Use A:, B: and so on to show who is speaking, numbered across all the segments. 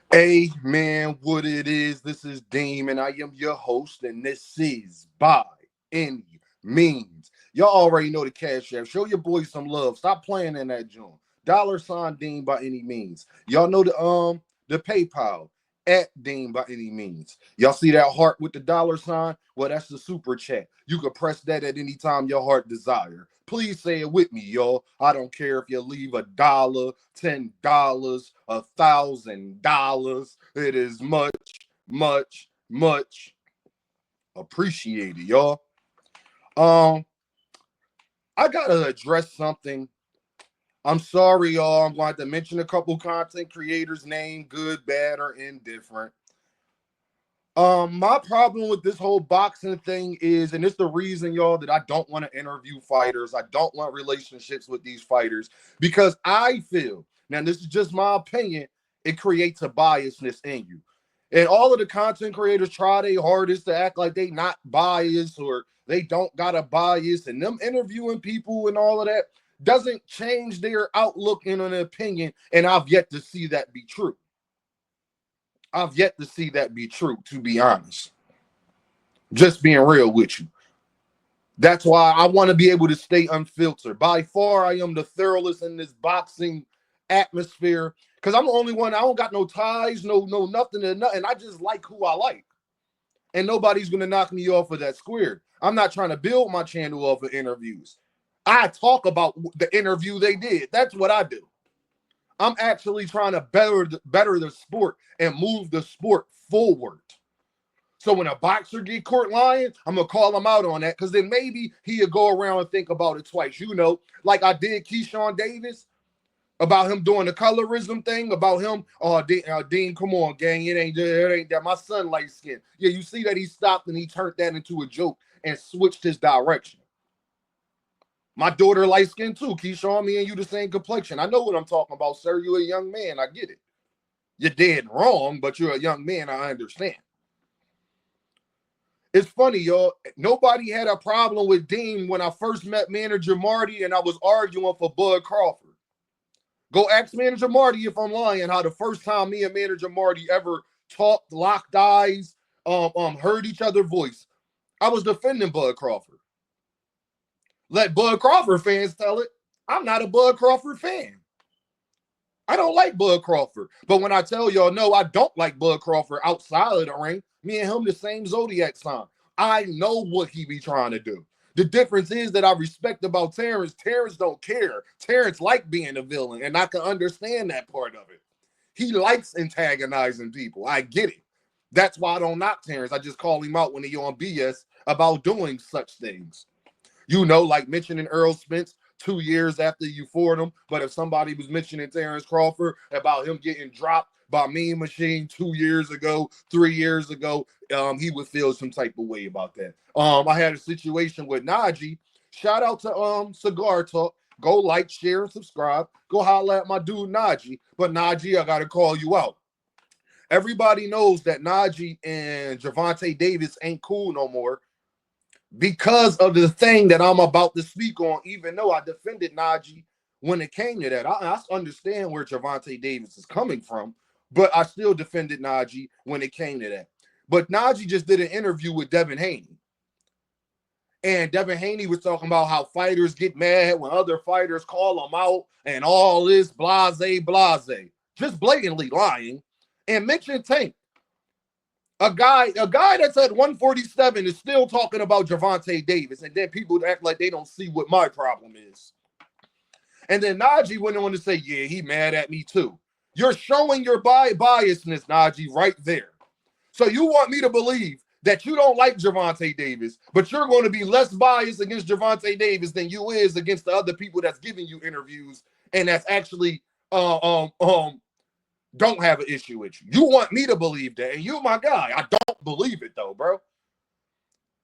A: Hey man, what it is? This is Deem, and I am your host, and this is By Any Means. Y'all already know the Cash App. Show your boys some love. Stop playing in that joint. $ Deem by any means. Y'all know the PayPal at Deem by any means. Y'all see that heart with the $? Well, that's the super chat. You can press that at any time your heart desire. Please say it with me, y'all. I don't care if you leave $1, $10, $1,000. It is much, much, much appreciated, y'all. Um, I gotta address something. I'm sorry, y'all. I'm going to mention a couple content creators' name, good, bad, or indifferent. My problem with this whole boxing thing is, and it's the reason, y'all, that I don't want to interview fighters. I don't want relationships with these fighters because I feel, now this is just my opinion, it creates a biasness in you. And all of the content creators try their hardest to act like they not biased or they don't got a bias, and them interviewing people and all of that doesn't change their outlook and an opinion. And I've yet to see that be true. I've yet to see that be true, to be honest. Just being real with you. That's why I want to be able to stay unfiltered. By far, I am the thoroughest in this boxing atmosphere because I'm the only one. I don't got no ties, no nothing, and nothing. I just like who I like, and nobody's gonna knock me off of that square. I'm not trying to build my channel off of interviews. I talk about the interview they did. That's what I do. I'm actually trying to better the sport and move the sport forward. So when a boxer get caught lying, I'm gonna call him out on that because then maybe he'll go around and think about it twice. You know, like I did Keyshawn Davis about him doing the colorism thing, about him. Oh, Dean, come on, gang, it ain't that. My son light skin. Yeah, you see that he stopped and he turned that into a joke and switched his direction. My daughter light skin too. Keyshawn, me and you the same complexion. I know what I'm talking about, sir. You a young man. I get it. You're dead wrong, but you're a young man. I understand. It's funny, y'all. Nobody had a problem with Dean when I first met manager Marty and I was arguing for Bud Crawford. Go ask manager Marty if I'm lying. How the first time me and manager Marty ever talked, locked eyes, heard each other voice, I was defending Bud Crawford. Let Bud Crawford fans tell it. I'm not a Bud Crawford fan. I don't like Bud Crawford. But when I tell y'all, no, I don't like Bud Crawford outside of the ring, me and him the same zodiac sign. I know what he be trying to do. The difference is that I respect about Terrence. Terrence don't care. Terrence like being a villain, and I can understand that part of it. He likes antagonizing people. I get it. That's why I don't knock Terrence. I just call him out when he on BS about doing such things. You know, like mentioning Earl Spence 2 years after you fought him. But if somebody was mentioning Terrence Crawford about him getting dropped by Mean Machine 2 years ago, 3 years ago, he would feel some type of way about that. I had a situation with Naji. Shout out to Cigar Talk. Go like, share, and subscribe. Go holler at my dude Naji. But Naji, I gotta call you out. Everybody knows that Naji and Gervontadavis ain't cool no more because of the thing that I'm about to speak on, even though I defended Naji when it came to that. I understand where Gervontadavis is coming from, but I still defended Naji when it came to that. But Naji just did an interview with Devin Haney. And Devin Haney was talking about how fighters get mad when other fighters call them out and all this blase. Just blatantly lying. And mentioned Tank. A guy that's at 147 is still talking about Gervontadavis, and then people act like they don't see what my problem is. And then Naji went on to say, yeah, he mad at me too. You're showing your biasness, Naji, right there. So you want me to believe that you don't like Gervontadavis, but you're going to be less biased against Gervontadavis than you is against the other people that's giving you interviews and that's actually don't have an issue with you. You want me to believe that, and you my guy. I don't believe it though, bro.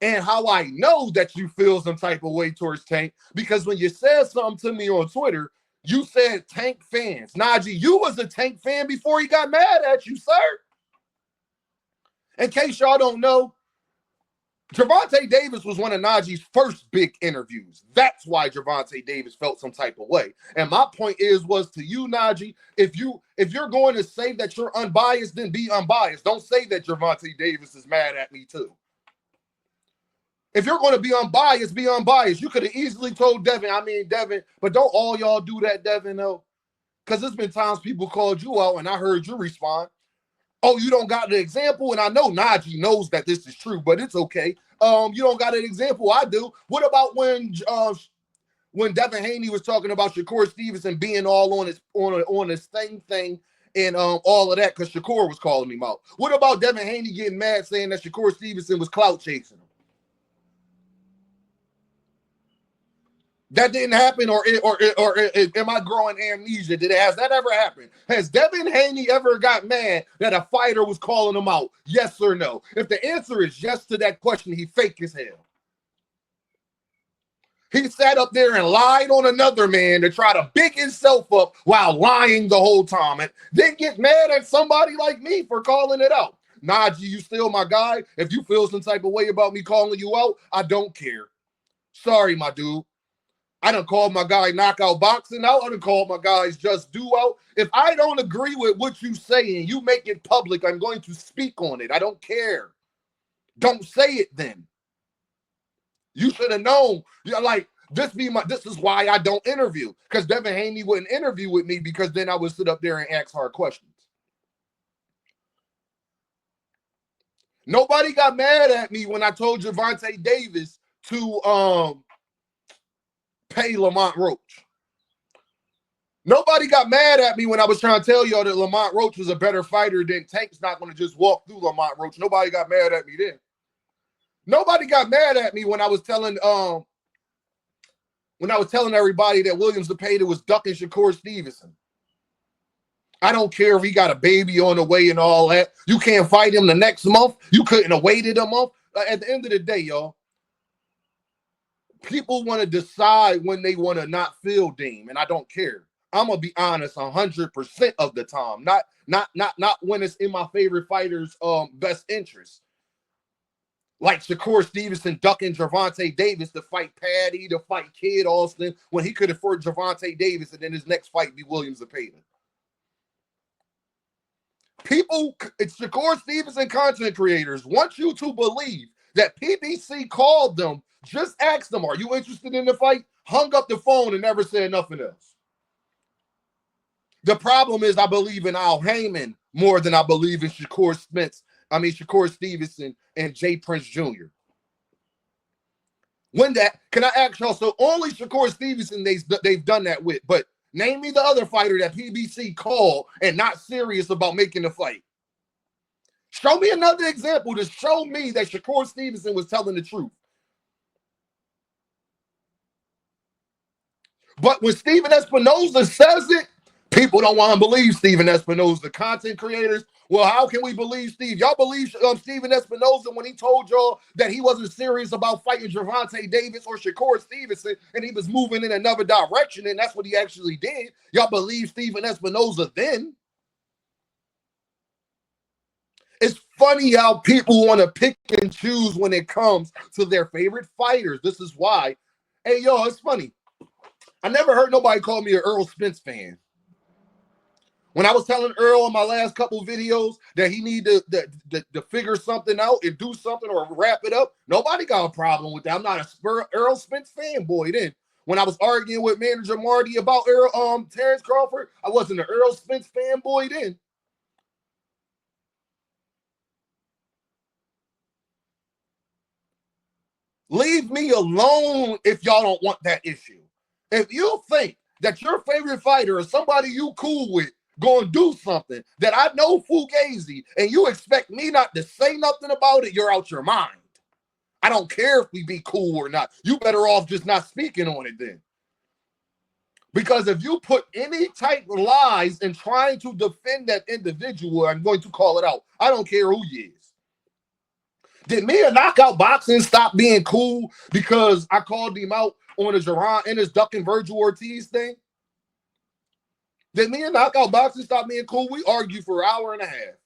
A: And how I know that you feel some type of way towards Tank, because when you said something to me on Twitter, you said Tank fans. Naji, you was a Tank fan before he got mad at you, sir. In case y'all don't know, Gervonta Davis was one of Naji's first big interviews. That's why Gervonta Davis felt some type of way. And my point was to you, Naji, if you're going to say that you're unbiased, then be unbiased. Don't say that Gervonta Davis is mad at me too. If you're going to be unbiased, be unbiased. You could have easily told Devin, but don't all y'all do that, Devin, though? Because there's been times people called you out and I heard you respond. Oh, you don't got the example? And I know Naji knows that this is true, but it's okay. You don't got an example. I do. What about when Devin Haney was talking about Shakur Stevenson being all on his thing and all of that because Shakur was calling him out? What about Devin Haney getting mad saying that Shakur Stevenson was clout chasing him? That didn't happen, or am I growing amnesia? Has that ever happened? Has Devin Haney ever got mad that a fighter was calling him out? Yes or no? If the answer is yes to that question, he fake as hell. He sat up there and lied on another man to try to big himself up while lying the whole time, and then get mad at somebody like me for calling it out. Naji, you still my guy. If you feel some type of way about me calling you out, I don't care. Sorry, my dude. I done called my guy Knockout Boxing out. I done called my guys Just Do Out. If I don't agree with what you say and you make it public, I'm going to speak on it. I don't care. Don't say it then. You should have known. Like, this is why I don't interview. Because Devin Haney wouldn't interview with me because then I would sit up there and ask hard questions. Nobody got mad at me when I told Gervonta Davis to pay Lamont Roach. Nobody got mad at me when I was trying to tell y'all that Lamont Roach was a better fighter than Tank's not going to just walk through Lamont Roach. Nobody got mad at me then. Nobody got mad at me when I was telling everybody that Williams Zepeda was ducking Shakur Stevenson. I don't care if he got a baby on the way and all that. You can't fight him the next month. You couldn't have waited a month. At the end of the day, y'all, people want to decide when they want to not feel Dean, and I don't care. I'm gonna be honest 100% of the time. Not when it's in my favorite fighter's best interest. Like Shakur Stevenson ducking Gervonta Davis to fight Patty, to fight Kid Austin, when he could have fought Gervonta Davis and then his next fight be Williams Zepeda. People, it's Shakur Stevenson content creators want you to believe that PBC called them. Just asked them, are you interested in the fight? Hung up the phone and never said nothing else. The problem is I believe in Al Heyman more than I believe in Shakur Stevenson and Jay Prince Jr. Can I ask y'all, so only Shakur Stevenson they've done that with, but name me the other fighter that PBC called and not serious about making the fight. Show me another example to show me that Shakur Stevenson was telling the truth. But when Steven Espinoza says it, people don't want to believe Steven Espinoza. The content creators, well, how can we believe Steve? Y'all believe Steven Espinoza when he told y'all that he wasn't serious about fighting Gervonta Davis or Shakur Stevenson and he was moving in another direction and that's what he actually did? Y'all believe Steven Espinoza then? It's funny how people want to pick and choose when it comes to their favorite fighters. This is why. Hey, yo, it's funny. I never heard nobody call me an Earl Spence fan. When I was telling Earl in my last couple videos that he need to figure something out and do something or wrap it up, nobody got a problem with that. I'm not a Earl Spence fanboy then. When I was arguing with manager Marty about Terrence Crawford, I wasn't an Earl Spence fanboy then. Leave me alone if y'all don't want that issue. If you think that your favorite fighter is somebody you cool with going to do something that I know fugazi and you expect me not to say nothing about it, you're out your mind. I don't care if we be cool or not. You better off just not speaking on it then. Because if you put any type of lies in trying to defend that individual, I'm going to call it out. I don't care who he is. Did me and Knockout Boxing stop being cool because I called him out on his Jerron and his ducking Virgil Ortiz thing? Did me and Knockout Boxing stop being cool? We argued for an hour and a half.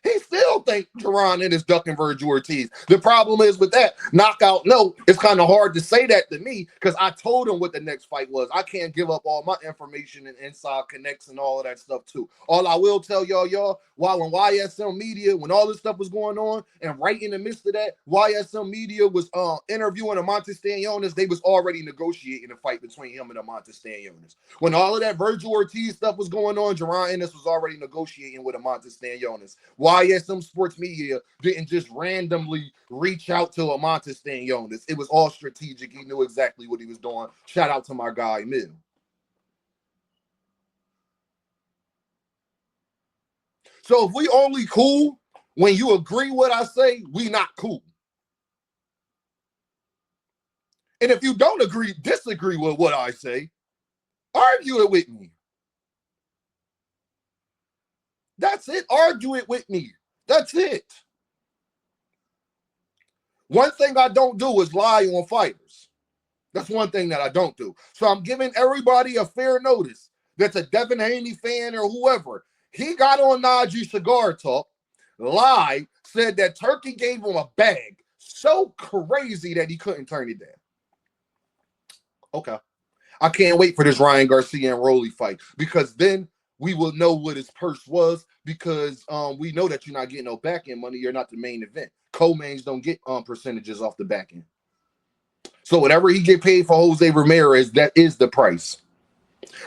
A: He He still think Jerron is ducking Virgil Ortiz. The problem is with that knockout note, it's kind of hard to say that to me because I told him what the next fight was. I can't give up all my information and inside connects and all of that stuff too. All I will tell y'all, while in YSM Media, when all this stuff was going on, and right in the midst of that, YSM Media was interviewing Amonte Stanionis, they was already negotiating a fight between him and Amonte Stanionis. When all of that Virgil Ortiz stuff was going on, Jerron Ennis was already negotiating with Amonte Stanionis. YSM Sports Media didn't just randomly reach out to Amonte Stanionis. It was all strategic. He knew exactly what he was doing. Shout out to my guy, Mill. So if we only cool when you agree what I say, we not cool. And if you don't disagree with what I say, argue it with me. That's it. Argue it with me. That's it. One thing I don't do is lie on fighters. That's one thing that I don't do. So I'm giving everybody a fair notice that's a Devin Haney fan or whoever. He got on Naji Cigar Talk, lied, said that Turkey gave him a bag so crazy that he couldn't turn it down. Okay. I can't wait for this Ryan Garcia and Rolly fight because then we will know what his purse was because we know that you're not getting no back end money. You're not the main event. Co-mains don't get percentages off the back end. So whatever he get paid for Jose Ramirez, that is the price.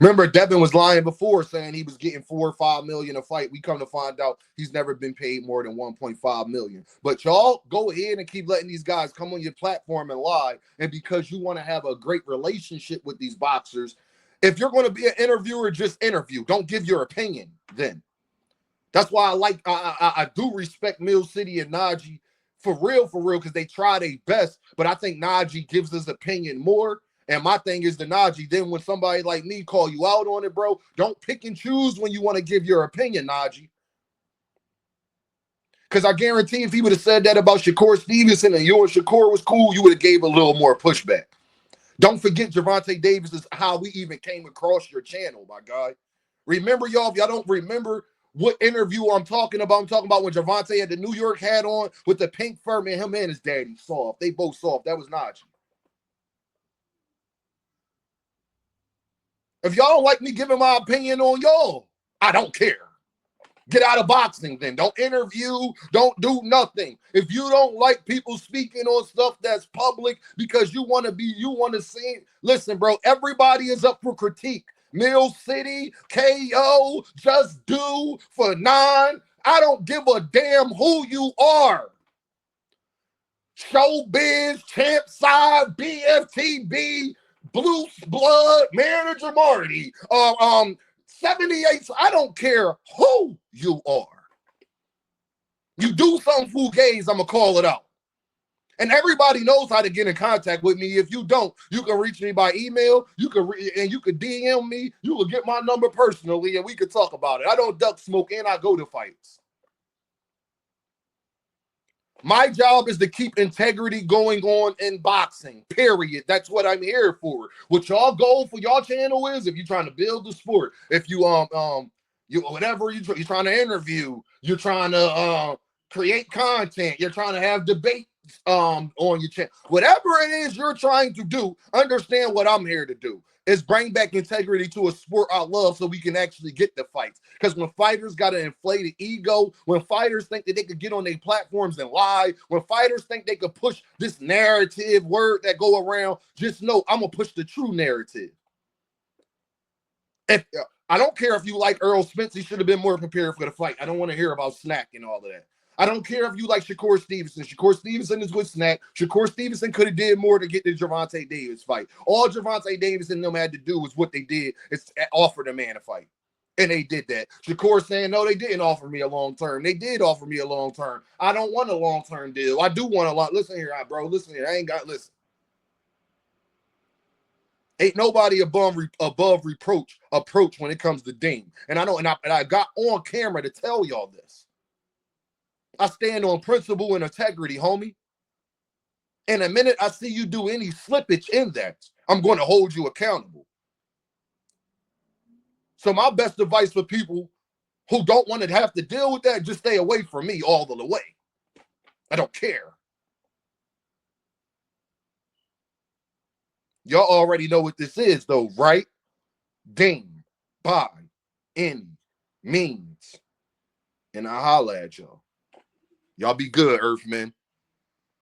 A: Remember, Devin was lying before saying he was getting $4 or $5 million a fight. We come to find out he's never been paid more than $1.5 million. But y'all go ahead and keep letting these guys come on your platform and lie. And because you want to have a great relationship with these boxers, if you're going to be an interviewer, just interview. Don't give your opinion then. That's why I do respect Mill City and Naji for real, because they try their best. But I think Naji gives his opinion more. And my thing is the Naji, then when somebody like me call you out on it, bro, don't pick and choose when you want to give your opinion, Naji. Because I guarantee if he would have said that about Shakur Stevenson and you and Shakur was cool, you would have gave a little more pushback. Don't forget Gervonta Davis is how we even came across your channel, my guy. Remember, y'all, if y'all don't remember what interview I'm talking about when Gervonta had the New York hat on with the pink fur, man, him and his daddy soft. They both soft. That was Naji. If y'all don't like me giving my opinion on y'all, I don't care. Get out of boxing then. Don't interview. Don't do nothing. If you don't like people speaking on stuff that's public because you want to see. Listen, bro, everybody is up for critique. Mill City, KO, Just Do, For Nine. I don't give a damn who you are. Showbiz, Champ Side, BFTB, Blue Blood, Manager Marty, 78. I don't care who you are. You do something fugazi, I'm gonna call it out. And everybody knows how to get in contact with me. If you don't, you can reach me by email. You can DM me. You can get my number personally, and we can talk about it. I don't duck smoke, and I go to fights. My job is to keep integrity going on in boxing, period. That's what I'm here for. What y'all goal for y'all channel is, if you're trying to build the sport, if you whatever you're trying to interview, you're trying to create content, you're trying to have debates on your channel, whatever it is you're trying to do, understand what I'm here to do is bring back integrity to a sport I love so we can actually get the fights. Because when fighters got an inflated ego, when fighters think that they could get on their platforms and lie, when fighters think they could push this narrative word that go around, just know I'm going to push the true narrative. If I don't care if you like Earl Spence, he should have been more prepared for the fight. I don't want to hear about Snack and all of that. I don't care if you like Shakur Stevenson. Shakur Stevenson is with Snack. Shakur Stevenson could have did more to get the Gervonta Davis fight. All Gervonta Davis and them had to do was what they did is offer the man a fight. And they did that. Shakur saying, no, they didn't offer me a long term. They did offer me a long term. I don't want a long term deal. I do want a lot. Listen here, bro. Listen here. I ain't got, listen. Ain't nobody above reproach when it comes to Dame. And I know, and I got on camera to tell y'all this. I stand on principle and integrity, homie. And the minute I see you do any slippage in that, I'm going to hold you accountable. So my best advice for people who don't want to have to deal with that, just stay away from me all the way. I don't care. Y'all already know what this is, though, right? Dame, by, any means. And I holla at y'all. Y'all be good, Earthmen.